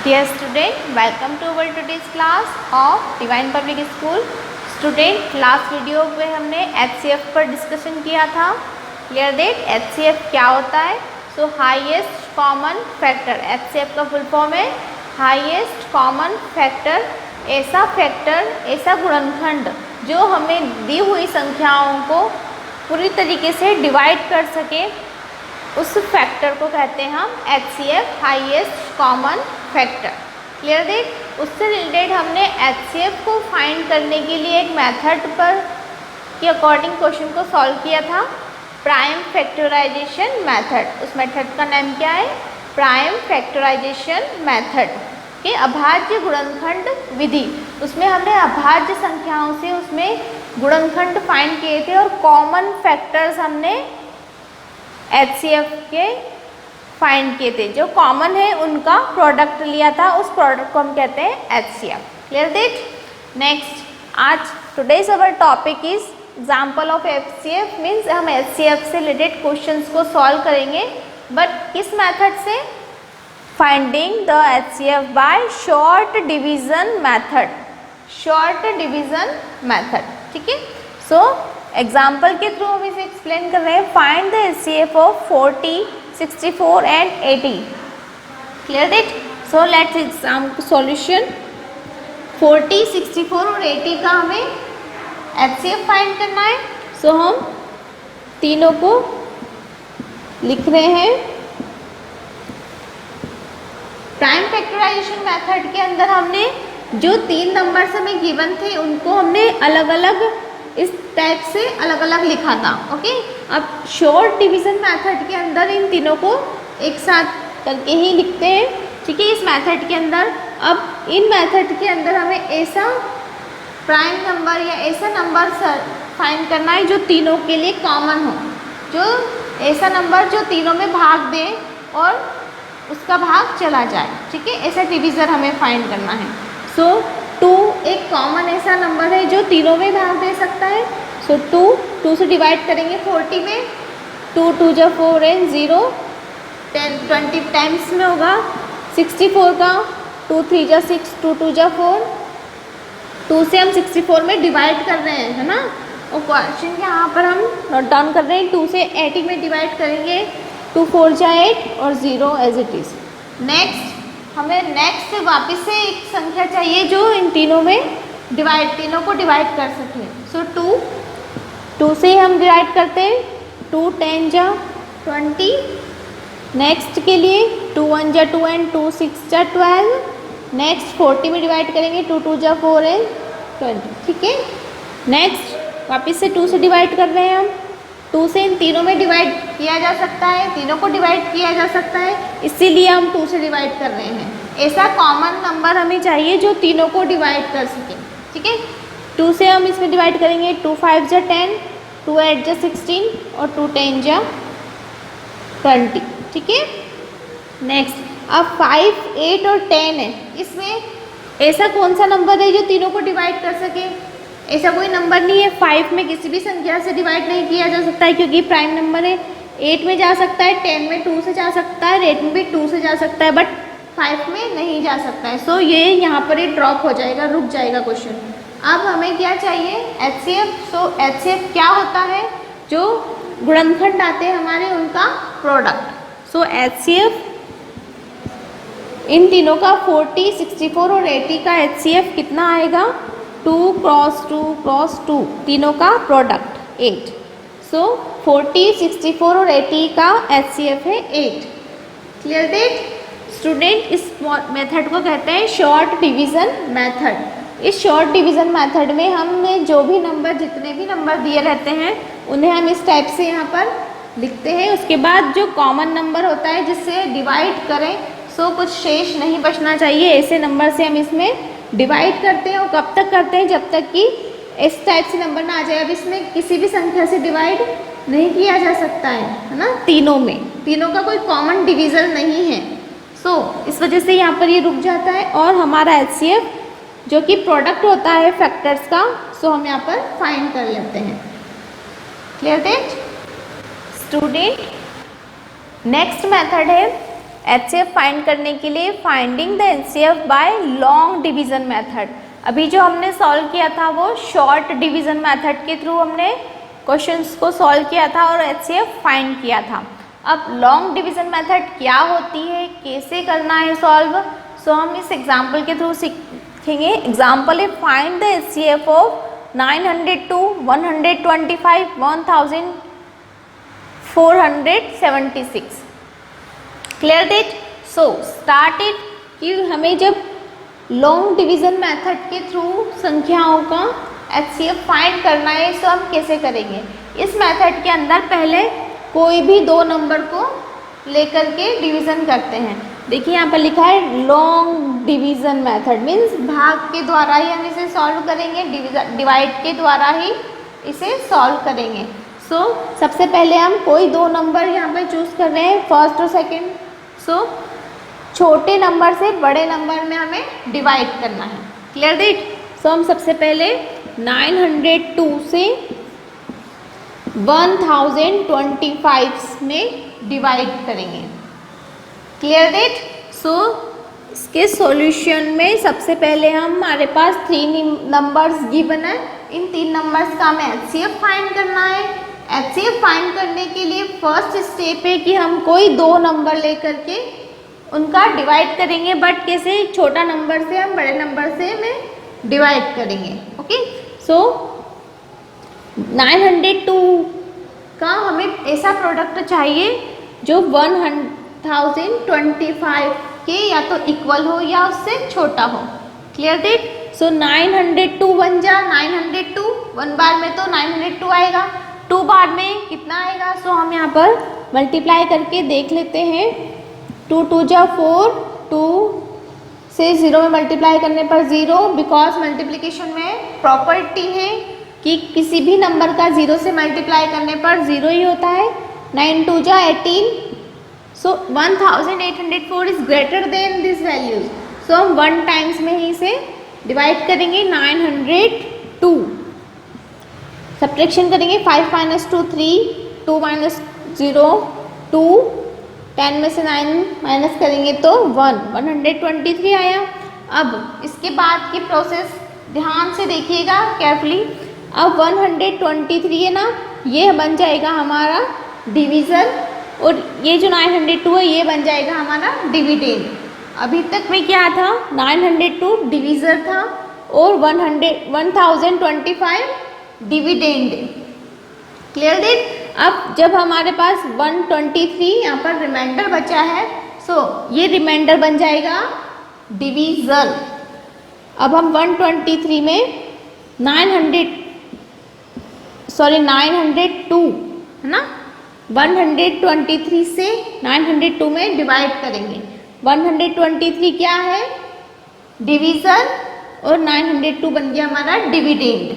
Dear student, welcome to our today's class of Divine Public School. Student, last video में हमने HCF पर discussion किया था. Clear that HCF क्या होता है? सो हाईएस्ट कॉमन फैक्टर. HCF का फुल फॉर्म है हाईएस्ट कॉमन फैक्टर. ऐसा फैक्टर, ऐसा गुणनखंड जो हमें दी हुई संख्याओं को पूरी तरीके से डिवाइड कर सके, उस फैक्टर को कहते हैं हम HCF, highest common factor. Clear that. उससे रिलेटेड हमने HCF को फाइंड करने के लिए एक मेथड पर के अकॉर्डिंग क्वेश्चन को सॉल्व किया था, प्राइम फैक्टराइजेशन मेथड. उस मेथड का नाम क्या है? प्राइम फैक्टराइजेशन मेथड के अभाज्य गुणनखंड विधि. उसमें हमने अभाज्य संख्याओं से उसमें गुणनखंड फाइंड किए थे और कॉमन फैक्टर्स हमने HCF के फाइंड किए थे. जो कॉमन है उनका प्रोडक्ट लिया था, उस प्रोडक्ट को हम कहते हैं HCF. Clear that. नेक्स्ट, आज today's our topic is example of HCF. Means हम HCF से रिलेटेड क्वेश्चंस को सॉल्व करेंगे, बट किस मेथड से? Finding the HCF by short division method. Short division method. ठीक है. सो एग्जाम्पल के थ्रू हम इसे एक्सप्लेन कर रहे हैं. Find the HCF of 40, 64 and 80. Clear that. So let's exam solution. 40, 64 और 80 का हमें HCF फाइंड करना है. सो हम तीनों को लिख रहे हैं. प्राइम फैक्टराइजेशन मेथड के अंदर हमने जो तीन नंबर्स हमें गिवन थे उनको हमने अलग अलग इस टाइप से अलग अलग लिखा था. ओके. अब शॉर्ट डिवीजन मेथड के अंदर इन तीनों को एक साथ करके ही लिखते हैं. ठीक है. इस मेथड के अंदर अब इन मेथड के अंदर हमें ऐसा प्राइम नंबर या ऐसा नंबर फाइंड करना है जो तीनों के लिए कॉमन हो, जो ऐसा नंबर जो तीनों में भाग दे और उसका भाग चला जाए. ठीक है. ऐसा डिवीज़र हमें फाइंड करना है. सो 2 एक कॉमन ऐसा नंबर है जो तीनों में भाग दे सकता है. सो 2 से डिवाइड करेंगे 40 में. 2 2 जा 4 एंड 0 10 20 टाइम्स में होगा. 64 का 2 3 जा 6, 2 2 जा 4. 2 से हम 64 में डिवाइड कर रहे हैं, है ना. और क्वेश्चन यहाँ पर हम नोट डाउन कर रहे हैं. 2 से 80 में डिवाइड करेंगे. 2 4 जा 8 और 0 एज इट इज़. नेक्स्ट हमें नेक्स्ट वापस से एक संख्या चाहिए जो इन तीनों में तीनों को डिवाइड कर सके. सो 2 से हम डिवाइड करते हैं. 2 10 जा 20. नेक्स्ट के लिए 2 1 जा 2 एंड 2 6 जा 12. नेक्स्ट 40 में डिवाइड करेंगे. 2 2 जा 4 एंड 20. ठीक है. नेक्स्ट वापस से 2 से डिवाइड कर रहे हैं हम. 2 से इन तीनों में डिवाइड किया जा सकता है, तीनों को डिवाइड किया जा सकता है, इसीलिए हम 2 से डिवाइड कर रहे हैं. ऐसा कॉमन नंबर हमें चाहिए जो तीनों को डिवाइड कर सके. ठीक है. 2 से हम इसमें डिवाइड करेंगे. 2 5 जा 10, 2 8 जा 16 और 2 10 जा 20. ठीक है. नेक्स्ट अब 5 8 और 10 है. इसमें ऐसा कौन सा नंबर है जो तीनों को डिवाइड कर सके? ऐसा कोई नंबर नहीं है. 5 में किसी भी संख्या से डिवाइड नहीं किया जा सकता है क्योंकि प्राइम नंबर है. 8 में जा सकता है, 10 में 2 से जा सकता है, 8 में भी 2 से जा सकता है, बट 5 में नहीं जा सकता है. सो ये यहाँ पर ही ड्रॉप हो जाएगा, रुक जाएगा क्वेश्चन. अब हमें क्या चाहिए? HCF. सो HCF क्या होता है? जो गुणनखंड आते हैं हमारे उनका प्रोडक्ट. सो HCF इन तीनों का 40, 64 और 80 का HCF कितना आएगा? 2 क्रॉस 2 क्रॉस 2 तीनों का प्रोडक्ट 8. सो 40, 64 और 80 का HCF है 8. Clear that. स्टूडेंट, इस मेथड को कहते हैं शॉर्ट डिवीज़न मेथड. इस शॉर्ट डिवीज़न मेथड में हमने जो भी नंबर, जितने भी नंबर दिए रहते हैं उन्हें हम इस टाइप से यहाँ पर लिखते हैं. उसके बाद जो कॉमन नंबर होता है जिससे डिवाइड करें, सो कुछ शेष नहीं बचना चाहिए. ऐसे नंबर से हम इसमें डिवाइड करते हैं. और कब तक करते हैं? जब तक कि इस टाइप से नंबर ना आ जाए. अब इसमें किसी भी संख्या से डिवाइड नहीं किया जा सकता है ना. तीनों का कोई कॉमन डिवीज़र नहीं है. सो इस वजह से यहाँ पर ये रुक जाता है और हमारा HCF जो कि प्रोडक्ट होता है फैक्टर्स का, सो हम यहाँ पर फाइंड कर लेते हैं. Clear that. Student, next method है HCF फाइंड करने के लिए finding the HCF by long division method. अभी जो हमने सॉल्व किया था वो शॉर्ट डिवीजन मेथड के थ्रू हमने क्वेश्चंस को सॉल्व किया था और HCF फाइंड किया था। अब लॉन्ग डिवीजन मेथड क्या होती है, कैसे करना है सॉल्व, सो हम इस एग्जाम्पल के थ्रू सीखेंगे। एग्जाम्पल है find the HCF of 902, 125, 1476। Clear that? So start it कि हमें जब लॉन्ग डिवीजन मेथड के थ्रू संख्याओं का HCF फाइंड करना है तो हम कैसे करेंगे। इस मेथड के अंदर पहले कोई भी दो नंबर को लेकर के डिवीज़न करते हैं। देखिए यहाँ पर लिखा है लॉन्ग डिवीज़न मेथड, मीन्स भाग के द्वारा ही हम इसे सॉल्व करेंगे, डिवाइड के द्वारा ही इसे सॉल्व करेंगे। सो सबसे पहले हम कोई दो नंबर यहाँ पर चूज़ कर रहे हैं, फर्स्ट और सेकेंड। सो छोटे नंबर से बड़े नंबर में हमें डिवाइड करना है। Clear that? सो हम सबसे पहले 902 से 1025 में डिवाइड करेंगे। Clear that? सो इसके सॉल्यूशन में सबसे पहले हमारे पास 3 नंबर्स गिवन है, इन 3 नंबर्स का हमें HCF फाइंड करना है। HCF फाइंड करने के लिए फर्स्ट स्टेप है कि हम कोई दो नंबर लेकर के उनका डिवाइड करेंगे, बट कैसे, छोटा नंबर से हम बड़े नंबर से में डिवाइड करेंगे। ओके, सो 902 का हमें ऐसा प्रोडक्ट चाहिए जो 1025 के या तो इक्वल हो या उससे छोटा हो। Clear that? सो 902 बन जा 902, 1 बार में तो 902 आएगा, 2 बार में कितना आएगा। सो हम यहाँ पर मल्टीप्लाई करके देख लेते हैं। 2 2 जा 4, 2 से 0 में मल्टीप्लाई करने पर 0, बिकॉज मल्टीप्लिकेशन में प्रॉपर्टी है कि किसी भी नंबर का 0 से मल्टीप्लाई करने पर 0 ही होता है। 9 2 जा 18, so 1804 is greater than this values. So हम 1 टाइम्स में ही इसे डिवाइड करेंगे 902। सब्ट्रैक्शन करेंगे 5 - 2 3, 2 - 0 2, 10 में से 9 माइनस करेंगे तो 1, 123 आया। अब इसके बाद की प्रोसेस ध्यान से देखिएगा केयरफुली। अब 123 है ना, ये बन जाएगा हमारा डिवीज़न और ये जो 902 है ये बन जाएगा हमारा डिविडेंड। अभी तक में क्या था, 902 डिवीज़र था और 1025 डिविडेंड। Clear that? अब जब हमारे पास 123 यहाँ पर रिमाइंडर बचा है, सो ये रिमाइंडर बन जाएगा डिवीज़र। अब हम 123 में 902 है ना, 123 से 902 में डिवाइड करेंगे। 123 क्या है, डिवीज़र, और 902 बन गया हमारा डिविडेंड।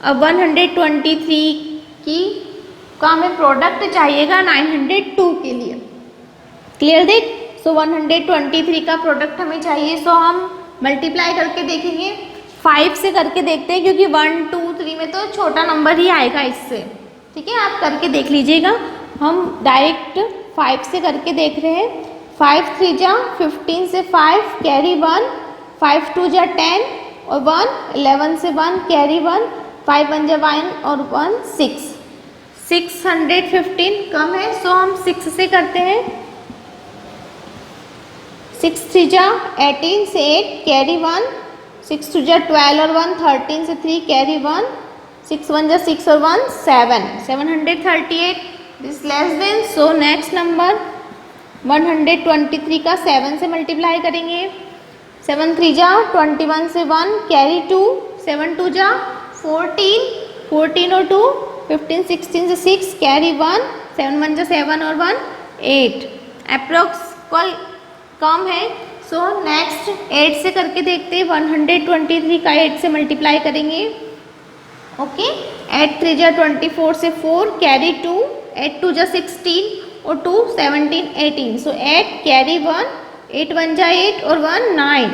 अब 123 की का हमें प्रोडक्ट चाहिएगा 902 के लिए। क्लियर देख? सो 123 का प्रोडक्ट हमें चाहिए, सो हम मल्टीप्लाई करके देखेंगे। 5 से करके देखते हैं क्योंकि 1 2 3 में तो छोटा नंबर ही आएगा इससे। ठीक है, आप करके देख लीजिएगा। हम डायरेक्ट 5 से करके देख रहे हैं। 5 3 जा 15 से 5 कैरी 1, 5 2 जा 10 और 1, 11 से 1 कैरी 1, 5 1 जा 1 और 1 6, 615 कम है, सो हम 6 से करते हैं। 6 3 जा 18 से 8 कैरी 1, 6 2 जा 12 और 1 13 से 3 कैरी 1, 6 1 जा 6 और 1 7, 738 this less than. So next number 123 का 7 से मल्टीप्लाई करेंगे। 7 3 जा 21 से 1 कैरी 2, 7 2 जा 14, 14 और 2 15 16 से 6 कैरी 1, 7 1 जा 7 और 1 8, अप्रोक्स कम है। सो नेक्स्ट 8 से करके देखते हैं। 123 का 8 से मल्टीप्लाई करेंगे। ओके, 8 3 जा 24 से 4 कैरी 2, 8 2 जा 16 और 2 17 18, सो 8 कैरी 1, 8 1 जा 8 और 1 9,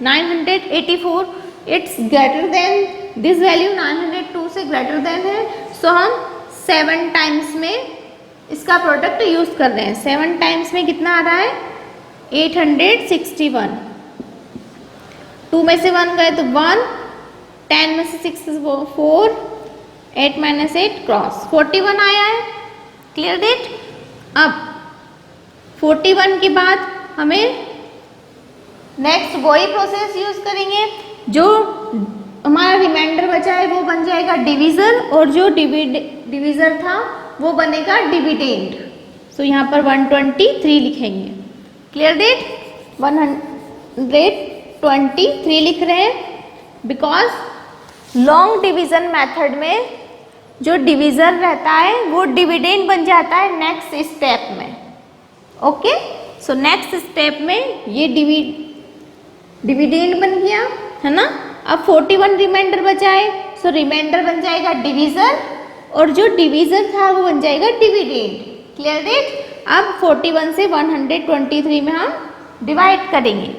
984 it's greater than this value, 902 से ग्रेटर देन है। सो हम 7 टाइम्स में इसका प्रोडक्ट यूज़ कर रहे हैं। 7 टाइम्स में कितना आ रहा है, 861। 2 में से 1 गए तो 1, 10 में से 6 4, 8 माइनस 8 क्रॉस 41 आया है। Clear that. अब 41 के बाद हमें नेक्स्ट वही प्रोसेस यूज करेंगे, जो हमारा रिमाइंडर बचा है वो बन जाएगा डिवीजर, और जो डिवीजर था वो बनेगा डिविडेंड। सो यहाँ पर 123 लिखेंगे। Clear date. 123 लिख रहे हैं बिकॉज लॉन्ग डिवीजन मेथड में जो डिवीजर रहता है वो डिविडेंड बन जाता है नेक्स्ट स्टेप में। ओके, सो नेक्स्ट स्टेप में ये डिविडेंड बन गया है ना। अब 41 रिमाइंडर बचा है, सो रिमाइंडर बन जाएगा डिवीजर, और जो डिवीजर था वो बन जाएगा डिविडेंड। Clear that. अब 41 से 123 में हम डिवाइड करेंगे।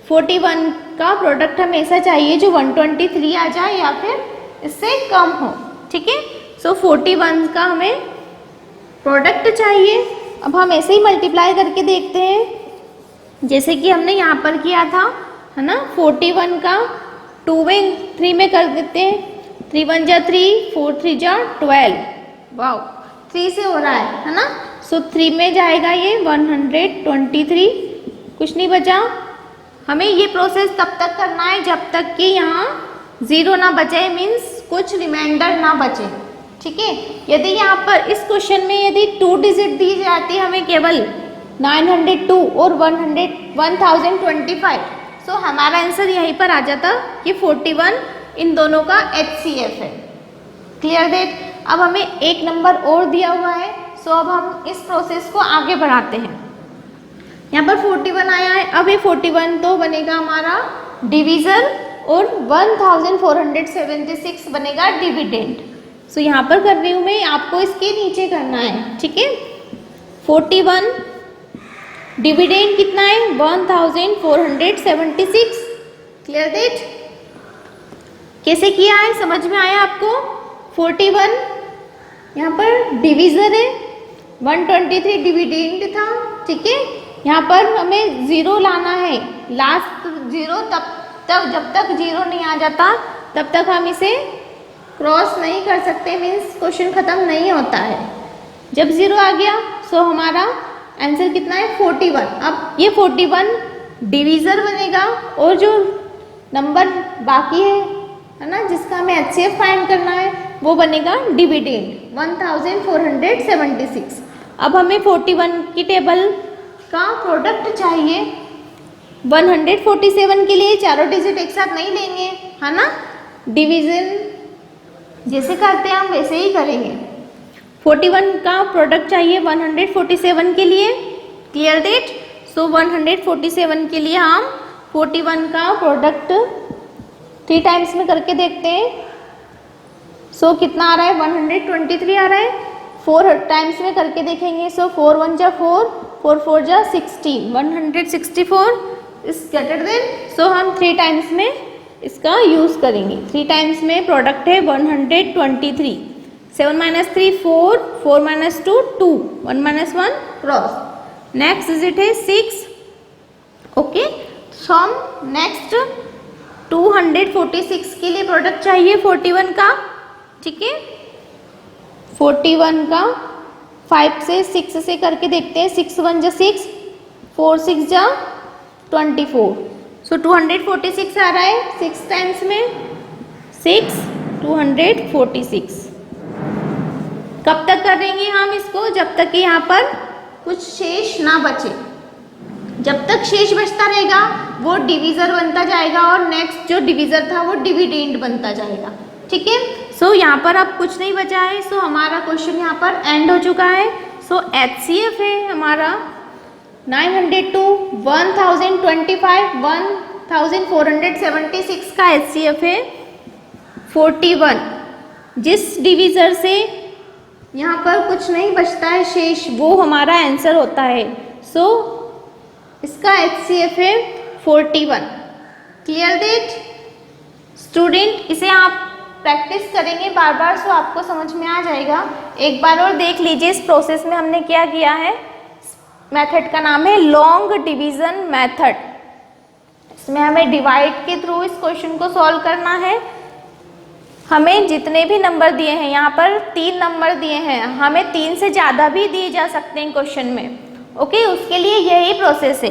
41 का प्रोडक्ट हमेशा चाहिए जो 123 आ जाए या फिर इससे कम हो। ठीक है, सो 41 का हमें प्रोडक्ट चाहिए। अब हम ऐसे ही मल्टीप्लाई करके देखते हैं जैसे कि हमने यहाँ पर किया था, है ना। 41 का 2 में 3 में कर देते हैं। 3 1 जा 3, 4 3 जा 12। वाओ, 3 से हो रहा है ना। सो 3 में जाएगा ये 123, कुछ नहीं बचा। हमें ये प्रोसेस तब तक करना है जब तक कि यहाँ 0 ना बचे, मीन्स कुछ रिमाइंडर ना बचे। ठीक है, यदि यहाँ पर इस क्वेश्चन में यदि 2 डिजिट दी जाती है हमें केवल 902 और 1025, सो हमारा आंसर यहीं पर आ जाता कि 41 इन दोनों का HCF है। Clear that. अब हमें एक नंबर और दिया हुआ है, सो अब हम इस प्रोसेस को आगे बढ़ाते हैं। यहाँ पर 41 आया है, अब ये 41 तो बनेगा हमारा डिवीजर और 1476 बनेगा डिविडेंड। सो यहाँ पर कर रही हूँ मैं, आपको इसके नीचे करना है। ठीक है, 41 डिविडेंड कितना है 1476। Clear that. कैसे किया है समझ में आया आपको। 41 यहाँ पर डिवीजर है, 123 डिविडेंड था। ठीक है, यहाँ पर हमें 0 लाना है, लास्ट 0, तब जब तक 0 नहीं आ जाता तब तक हम इसे क्रॉस नहीं कर सकते, मीन्स क्वेश्चन खत्म नहीं होता है। जब 0 आ गया सो हमारा आंसर कितना है 41। अब ये 41 डिवीजर बनेगा और जो नंबर बाकी है ना, जिसका हमें HCF फाइंड करना है वो बनेगा डिविडेंड 1476। अब हमें 41 की टेबल का प्रोडक्ट चाहिए। 147 के लिए चारों डिजिट एक साथ नहीं लेंगे, है ना। डिवीजन जैसे करते हैं हम वैसे ही करेंगे। 41 का प्रोडक्ट चाहिए 147 के लिए। Clear date. सो 147 के लिए हम 41 का प्रोडक्ट 3 टाइम्स में करके देखते हैं। सो कितना आ रहा है 123 आ रहा है। 4 टाइम्स में करके देखेंगे। सो 4 1 जा 4, 4 4 जा 16, 164 इज ग्रेटर देन। सो हम 3 टाइम्स में इसका यूज़ करेंगे। 3 टाइम्स में प्रोडक्ट है 123। 7 minus 3 4, 4 minus 2 2, 1 minus 1 cross. Next digit है 6। ओके, सो हम नेक्स्ट 246 के लिए प्रोडक्ट चाहिए 41 का। ठीक है, 41 का 5 से 6 से करके देखते हैं। 6 1 जा 6, 4 6 जा 24। सो 246 आ रहा है 6 टाइम्स में। 6 246। कब तक करेंगे हम इसको, जब तक कि यहाँ पर कुछ शेष ना बचे। जब तक शेष बचता रहेगा वो डिवीजर बनता जाएगा और नेक्स्ट जो डिवीजर था वो डिविडेंड बनता जाएगा। ठीक है, सो यहाँ पर अब कुछ नहीं बचा है। सो हमारा क्वेश्चन यहाँ पर एंड हो चुका है। सो HCF है हमारा 902, 1025, 1476 का HCF है 41। जिस डिवीजर से यहाँ पर कुछ नहीं बचता है शेष, वो हमारा आंसर होता है। सो इसका HCF है 41। Clear that student. इसे आप प्रैक्टिस करेंगे बार बार, सो आपको समझ में आ जाएगा। एक बार और देख लीजिए इस प्रोसेस में हमने क्या किया है। मेथड का नाम है लॉन्ग डिवीजन मेथड। इसमें हमें डिवाइड के थ्रू इस क्वेश्चन को सॉल्व करना है। हमें जितने भी नंबर दिए हैं, यहाँ पर 3 नंबर दिए हैं, हमें 3 से ज़्यादा भी दिए जा सकते हैं क्वेश्चन में। ओके, उसके लिए यही प्रोसेस है।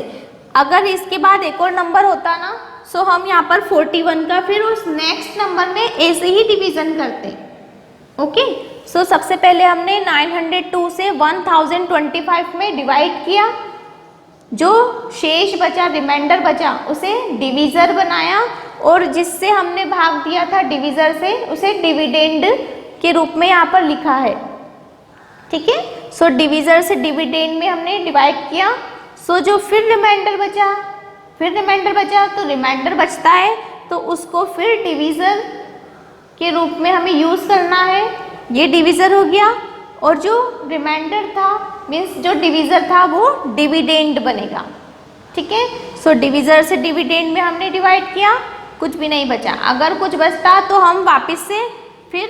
अगर इसके बाद एक और नंबर होता ना, सो हम यहाँ पर 41 का फिर उस नेक्स्ट नंबर में ऐसे ही डिवीजन करते। ओके, सो सबसे पहले हमने 902 से 1025 में डिवाइड किया, जो शेष बचा, रिमाइंडर बचा, उसे डिवीज़र बनाया और जिससे हमने भाग दिया था डिवीज़र से, उसे डिविडेंड के रूप में यहाँ पर लिखा है। ठीक है, सो डिवीज़र से डिविडेंड में हमने डिवाइड किया। सो जो फिर रिमाइंडर बचा तो रिमाइंडर बचता है तो उसको फिर डिवीज़र के रूप में हमें यूज़ करना है। ये डिवीज़र हो गया और जो रिमाइंडर था मीन्स जो डिवीज़र था वो डिविडेंड बनेगा। ठीक है, सो डिवीज़र से डिविडेंड में हमने डिवाइड किया, कुछ भी नहीं बचा। अगर कुछ बचता तो हम वापस से फिर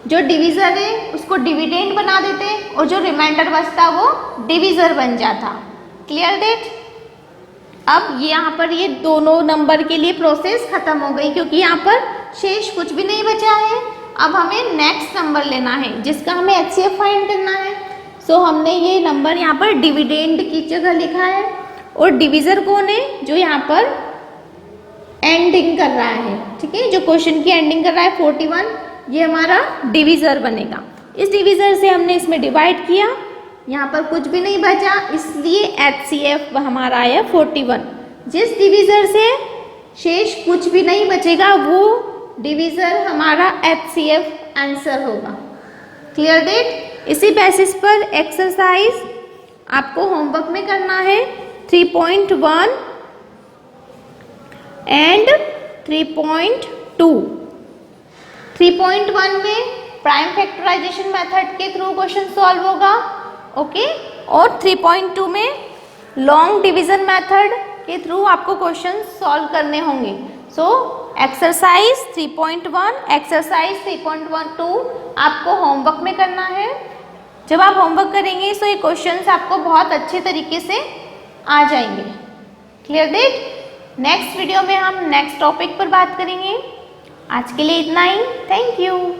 जो डिवीज़र है उसको डिविडेंड बना देते और जो रिमाइंडर बचता वो डिवीज़र बन जाता। Clear that? अब यहाँ पर ये दोनों नंबर के लिए प्रोसेस खत्म हो गई क्योंकि यहाँ पर शेष कुछ भी नहीं बचा है। अब हमें नेक्स्ट नंबर लेना है जिसका हमें HCF फाइंड करना है। सो हमने ये नंबर यहाँ पर डिविडेंड की जगह लिखा है और डिवीज़र कौन है? जो यहाँ पर एंडिंग कर रहा है। ठीक है, जो क्वेश्चन की एंडिंग कर रहा है 41, ये हमारा डिवीज़र बनेगा। इस डिवीज़र से हमने इसमें डिवाइड किया, यहाँ पर कुछ भी नहीं बचा, इसलिए HCF हमारा आया 41। जिस डिवीज़र से शेष कुछ भी नहीं बचेगा वो डिवीज़र हमारा HCF आंसर होगा। Clear that? इसी बेसिस पर एक्सरसाइज आपको होमवर्क में करना है 3.1 एंड 3.2। 3.1 में प्राइम फैक्टराइजेशन मेथड के थ्रू क्वेश्चन सॉल्व होगा। ओके, और 3.2 में लॉन्ग डिवीजन मेथड के थ्रू आपको क्वेश्चन सॉल्व करने होंगे। सो एक्सरसाइज 3.1, एक्सरसाइज 3.2 आपको होमवर्क में करना है। जब आप होमवर्क करेंगे तो ये क्वेश्चंस आपको बहुत अच्छे तरीके से आ जाएंगे। Clear that? नेक्स्ट वीडियो में हम नेक्स्ट टॉपिक पर बात करेंगे। आज के लिए इतना ही। Thank you.